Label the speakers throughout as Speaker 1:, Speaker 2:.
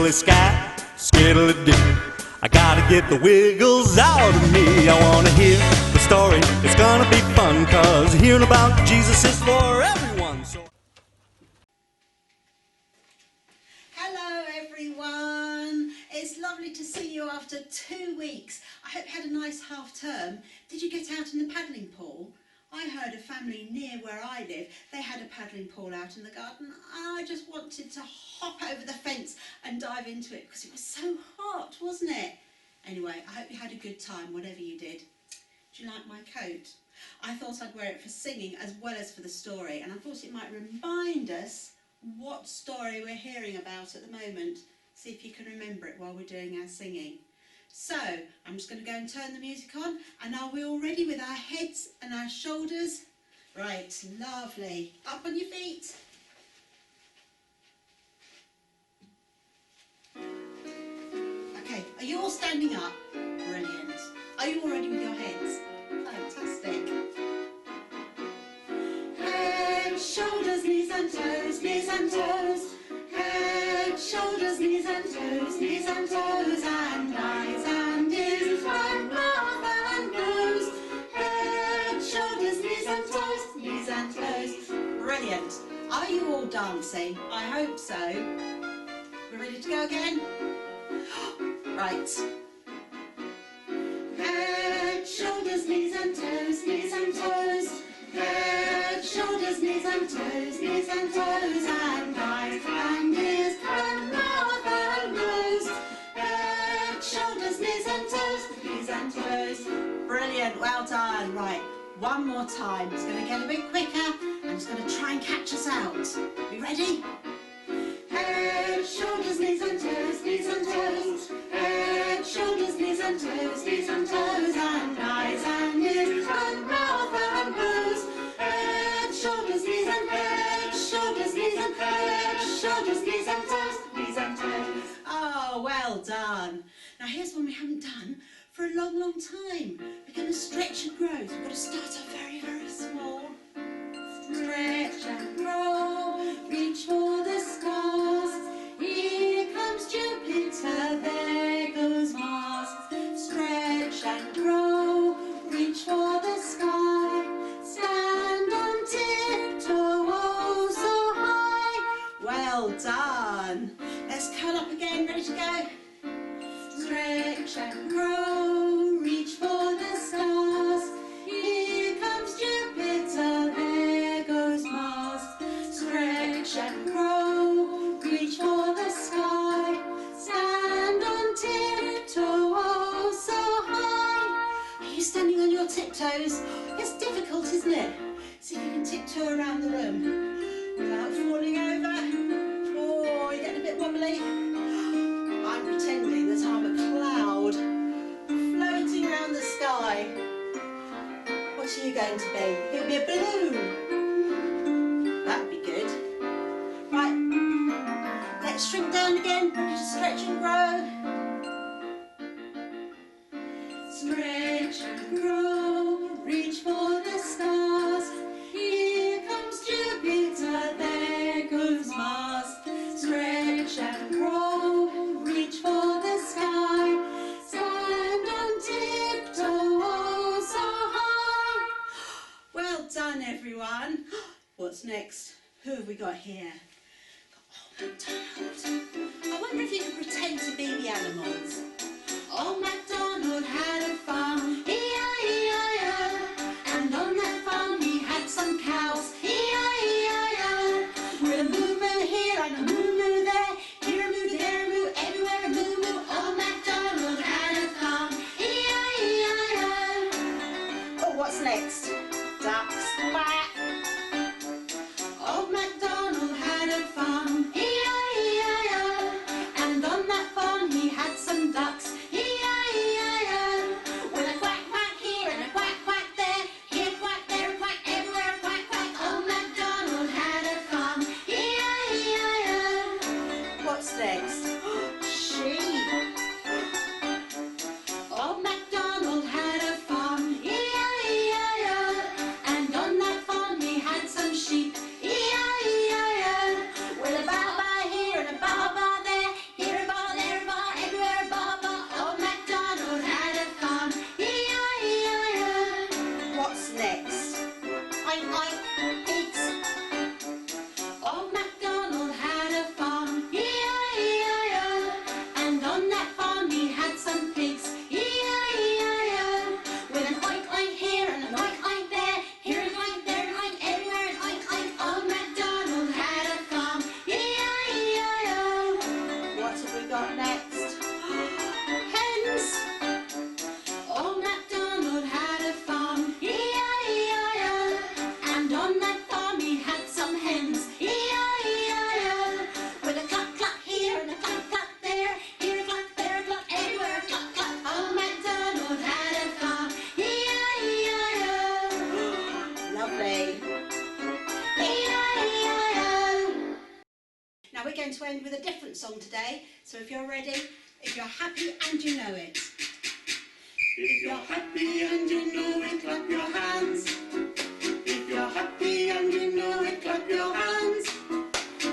Speaker 1: skiddly sky, skiddly doo. I gotta get the wiggles out of me. I wanna hear the story, it's gonna be fun, 'cause hearing about Jesus is for everyone. So
Speaker 2: hello everyone, it's lovely to see you after 2 weeks. I hope you had a nice half term. Did you get out in the paddling pool? I heard a family near where I live, they had a paddling pool out in the garden. I just wanted to hop over the fence and dive into it because it was so hot, wasn't it? Anyway, I hope you had a good time, whatever you did. Do you like my coat? I thought I'd wear it for singing as well as for the story, and I thought it might remind us what story we're hearing about at the moment. See if you can remember it while we're doing our singing. So, I'm just going to go and turn the music on, and are we all ready with our heads and our shoulders? Right, lovely. Up on your feet. Okay, are you all standing up? Brilliant. Are you all ready with your heads? Fantastic. Head, shoulders, knees and toes, knees and toes. Head, shoulders, knees and toes, knees and toes, and eyes and ears and mouth and nose. Head, shoulders, knees and toes, knees and toes. Brilliant. Are you all dancing? I hope so. We're ready to go again? Right. Head, shoulders, knees and toes, knees and toes. Head, shoulders, knees and toes, knees and toes, and eyes and ears and mouth and nose. Head, shoulders, knees and toes, knees and toes. Brilliant, well done. Right, one more time. It's going to get a bit quicker, and it's going to try and catch us out. You ready? Head, shoulders, knees and toes, knees and toes. Head, shoulders, knees and toes, knees and toes, and eyes and ears and mouth and nose. Head, shoulders, knees and head, shoulders, knees and head, shoulders, knees and toes, knees and toes. Oh, well done. Now here's one we haven't done for a long, long time. We're going to stretch and grow. So we've got to start off very, very small. Stretch and grow, reach for the stars. Here comes Jupiter, there goes Mars. Stretch and grow, reach for the sky. Stand on tiptoe, oh so high. Well done. Let's curl up again, ready to go. Stretch and grow, reach for the stars. Here comes Jupiter, there goes Mars. Stretch and grow, reach for the sky. Stand on tiptoe, oh so high. Are you standing on your tiptoes? It's difficult, isn't it? See if you can tiptoe around the room without falling over. Oh, you're getting a bit wobbly. I'm pretending that I'm a cloud floating around the sky. What are you going to be? You'll be a balloon. That'd be good. Right, let's shrink down again. Ready to stretch and grow. Stretch and grow, reach for the stars. Here comes Jupiter, there goes Mars. Stretch and grow, reach for the sky. Stand on tiptoe, oh so high. Well done, everyone. What's next? Who have we got here? Got Old MacDonald. I wonder if you can pretend to be the animals. Old MacDonald had a farm, E-I-E-I-O, and on that farm he had some cows, E-I-E-I-O, with a moo-moo here and a moo-moo there, here a moo, there a moo, everywhere a moo-moo. Old MacDonald had a farm, E-I-E-I-O. Oh, what's next? Ducks, quack. Old MacDonald had a farm, E-I-E-I-O, and on that farm he had some ducks, E-I-E-I-O, with a quack quack here and a quack quack there, here a quack, there a quack, everywhere a quack quack. Old MacDonald had a farm, E-I-E-I-O. What's next? Sheep. Old MacDonald had a farm, E-I-E-I-O, and on that farm oink, oink, pigs. Old MacDonald had a farm, E-I-E-I-O, and on that farm he had some pigs, E-I-E-I-O, with an oink, oink here and an oink, oink there, here an oink, there an oink, everywhere an oink, oink. Old MacDonald had a farm, E-I-E-I-O. What have we got next? Hens. Old MacDonald had a farm, E-I-E-I-O, and on that farm he had some hens, E-I-E-I-O, with a cluck cluck here and a cluck cluck there, here a cluck, there a cluck, everywhere a cluck cluck. Old MacDonald had a farm, E-I-E-I-O. Lovely. E-I-E-I-O. Now we're going to end with a different song today, so if you're ready, if you're happy and you know it. If you're happy and you know it, clap your hands. If you're happy and you know it, clap your hands.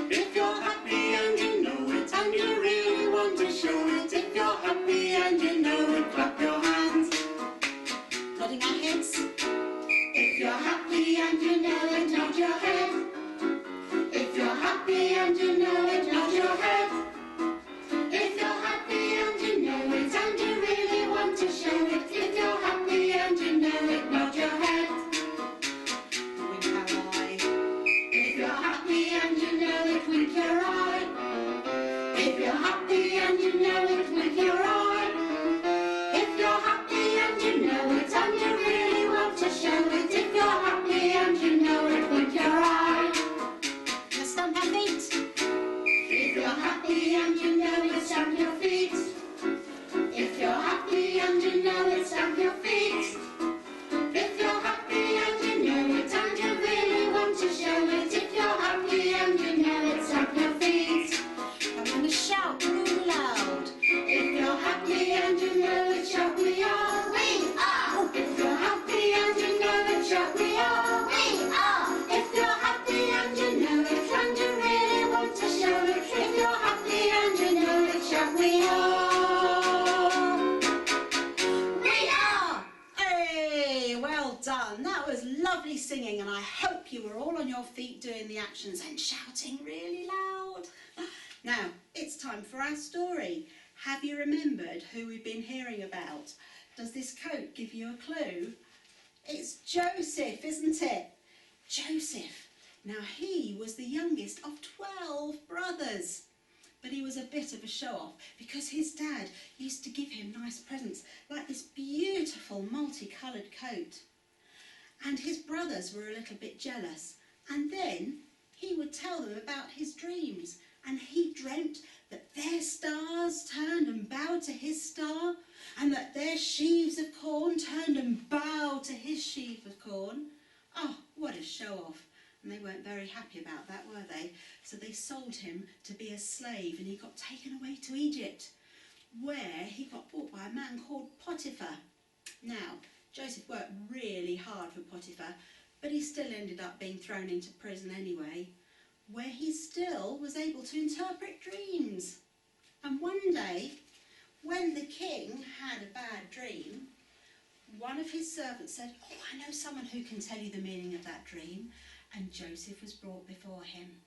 Speaker 2: If you're happy and you know it, and you really want to show it. If you're happy and you know it, clap your hands. Nodding our heads. If you're happy and you know it, nod your head. If you're happy and you know it, nod your head. If you're happy and you know it, and you really want to show it. If you're happy and you know it, nod your head. Wink our eye. If you're happy and you know it, wink your eye. If you're happy and you know it, wink your eye. If you're happy and you know it, and you really want to show it. If you're happy and you know it, wink your eye. Now stamp our feet. If you're happy and you know it, stamp your feet. If you're happy and you know it, stamp your feet. If you're happy and you know it, and you really want to show it. If you're happy and you know it, stamp your feet. I'm gonna shout really loud. If you're happy and you know it, shout we are. We are. If you're happy and you know it, shout we are. We are. If you're happy and you know it, and you really want to show it. If you're happy and you know it, shout we are. We are. Hey, well done. That was lovely singing, and I hope you were all on your feet doing the actions and shouting really loud. Now, it's time for our story. Have you remembered who we've been hearing about? Does this coat give you a clue? It's Joseph, isn't it? Joseph. Now, he was the youngest of 12 brothers, but he was a bit of a show-off because his dad used to give him nice presents, like this beautiful multicoloured coat. And his brothers were a little bit jealous, and then he would tell them about his dreams, and he dreamt that their stars turned and bowed to his star, and that their sheaves of corn turned and bowed to his sheaf of corn. Oh, what a show-off. And they weren't very happy about that, were they? So they sold him to be a slave, and he got taken away to Egypt, where he got bought by a man called Potiphar. Now, Joseph worked really hard for Potiphar, but he still ended up being thrown into prison anyway, where he still was able to interpret dreams. And one day, when the king had a bad dream, one of his servants said, "Oh, I know someone who can tell you the meaning of that dream." And Joseph was brought before him.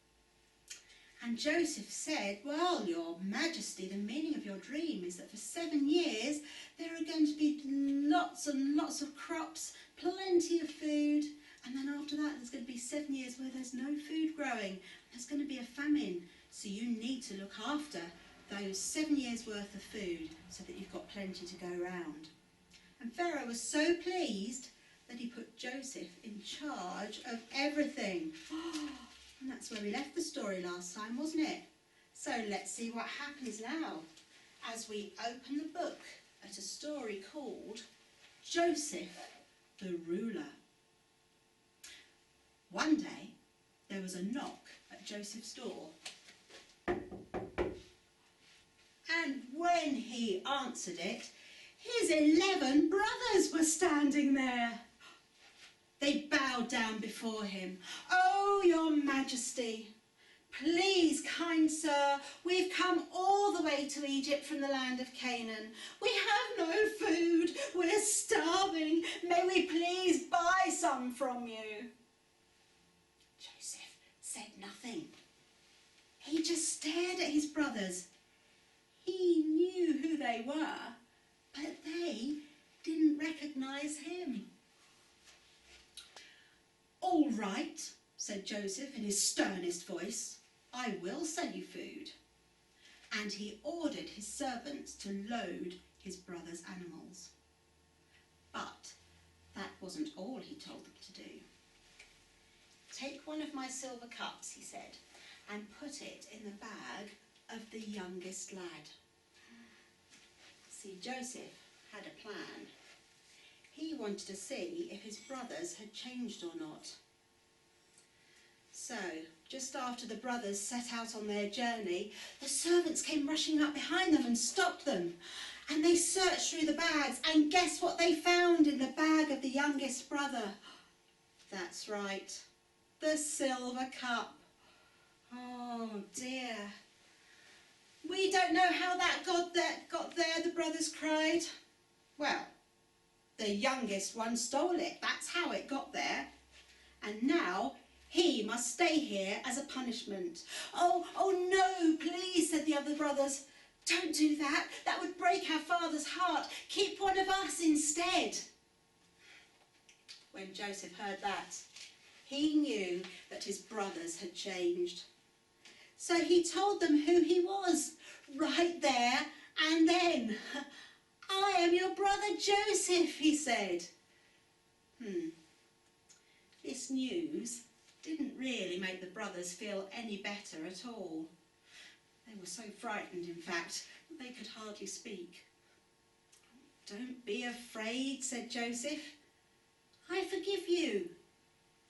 Speaker 2: And Joseph said, "Well, your majesty, the meaning of your dream is that for 7 years there are going to be lots and lots of crops, plenty of food, and then after that there's going to be 7 years where there's no food growing. There's going to be a famine, so you need to look after those 7 years worth of food so that you've got plenty to go round." And Pharaoh was so pleased that he put Joseph in charge of everything. And that's where we left the story last time, wasn't it? So let's see what happens now as we open the book at a story called Joseph the Ruler. One day there was a knock at Joseph's door. And when he answered it, his 11 brothers were standing there. They bowed down before him. "Oh, your majesty, please, kind sir, we've come all the way to Egypt from the land of Canaan. We have no food, we're starving. May we please buy some from you?" said nothing. He just stared at his brothers. He knew who they were, but they didn't recognise him. "All right," said Joseph in his sternest voice, "I will sell you food." And he ordered his servants to load his brothers' animals. But that wasn't all he told them to do. "Take one of my silver cups," he said, "and put it in the bag of the youngest lad." See, Joseph had a plan. He wanted to see if his brothers had changed or not. So, just after the brothers set out on their journey, the servants came rushing up behind them and stopped them. And they searched through the bags, and guess what they found in the bag of the youngest brother? That's right, the silver cup. Oh dear. "We don't know how that got there, the brothers cried. "Well, the youngest one stole it, that's how it got there. And now he must stay here as a punishment." Oh no, please," said the other brothers. "Don't do that. That would break our father's heart. Keep one of us instead." When Joseph heard that, he knew that his brothers had changed. So he told them who he was, right there and then. "I am your brother Joseph," he said. This news didn't really make the brothers feel any better at all. They were so frightened, in fact, that they could hardly speak. "Don't be afraid," said Joseph. "I forgive you.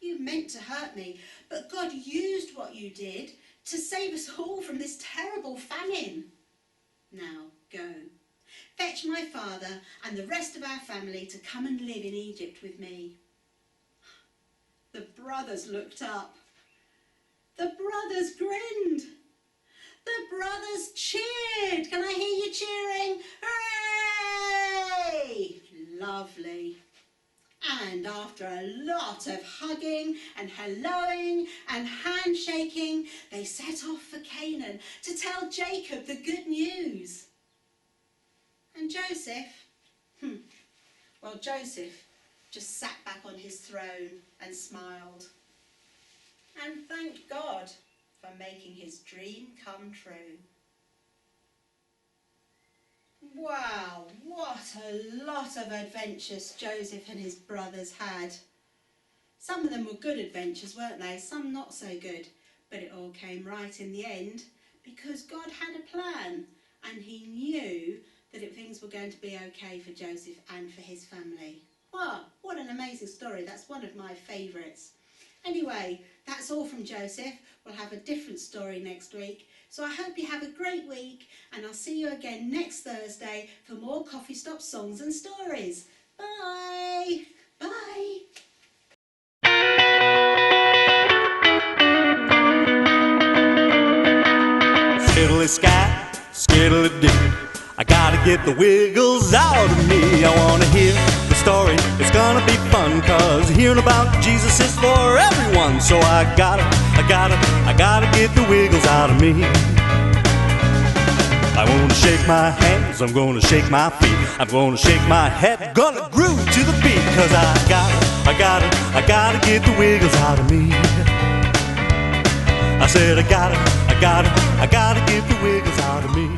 Speaker 2: You meant to hurt me, but God used what you did to save us all from this terrible famine. Now go, fetch my father and the rest of our family to come and live in Egypt with me." The brothers looked up. The brothers grinned. The brothers cheered. Can I hear you cheering? Hooray! Lovely. And after a lot of hugging and helloing and handshaking, they set off for Canaan to tell Jacob the good news. And Joseph? Well, Joseph just sat back on his throne and smiled. And thanked God for making his dream come true. Wow, what a lot of adventures Joseph and his brothers had. Some of them were good adventures, weren't they? Some not so good. But it all came right in the end because God had a plan and he knew that things were going to be okay for Joseph and for his family. Wow, what an amazing story. That's one of my favourites. Anyway, that's all from Joseph. We'll have a different story next week. So I hope you have a great week and I'll see you again next Thursday for more Coffee Stop songs and stories. Bye! Bye!
Speaker 1: Skiddly sky, skiddly doo. I gotta get the wiggles out of me. I wanna hear the story, it's gonna be fun, 'cause hearing about Jesus is for everyone. So I gotta get the wiggles out of me. I wanna shake my hands, I'm gonna shake my feet, I'm gonna shake my head, gonna groove to the beat, 'cause I gotta get the wiggles out of me. I said I gotta get the wiggles out of me.